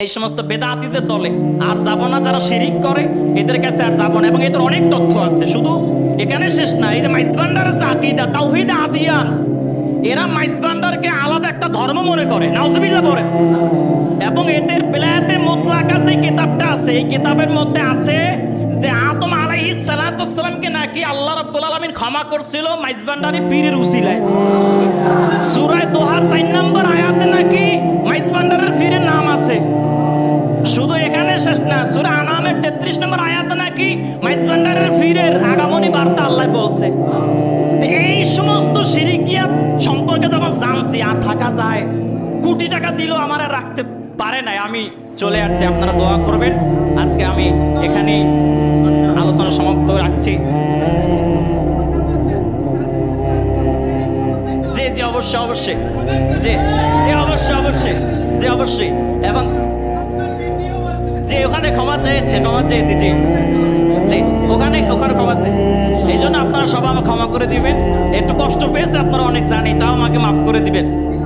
এই সমস্ত বেদাতীদের দলে আর যাব না, যারা শিরিক করে এদের কাছে আর যাব না। এবং এদের অনেক তথ্য আছে, শুধু এখানে শেষ না। এই যে মাইজবান্ডারের যে আকীদা তাওহীদ আদিয়ান, এরা মাইজবান্ডারকে আলাদা একটা ধর্ম মনে করে, নাউজুবিল্লাহ পড়ে। এবং এদের বেলায়েতে মুতলাকা যে কিতাবটা আছে, এই কিতাবের মধ্যে আছে যে আদম আলাইহিস সালাতু ওয়াসসালামকে নাকি আল্লাহ রাব্বুল আলামিন ক্ষমা করছিল মাইজবান্ডারি পীরের উসিলায়। সূরা দোহার 4 নম্বর আয়াতে নাকি মাইজবান্ডারের পীরের নাম আছে। শুধু এখানে শেষ না, সূরা আনামের 33 নম্বর আয়াতে নাকি মাইজবান্ডারের পীরের আগামনী বার্তা আল্লাহ বলছে। তো এই সমস্ত শিরকিয়াত সম্পর্কে যখন জানছি, আর থাকা যায়, কোটি টাকা দিলেও আমার আর রাখতে পারে নাই। আমি চলে আসছি, আপনারা দোয়া করবেন। আজকে আমি এখানেই আলোচনা সমাপ্ত রাখছি। জি জি অবশ্যই অবশ্যই, জি জি অবশ্যই অবশ্যই, জি অবশ্যই। এবং যে ওখানে ক্ষমা চেয়েছে, ক্ষমা চেয়েছি, জি জি ওখানে ক্ষমা চেয়েছি। এই জন্য আপনারা সবাই আমাকে ক্ষমা করে দিবেন। একটু কষ্ট পেয়েছে আপনারা অনেক জানি, তাও আমাকে মাফ করে দিবেন।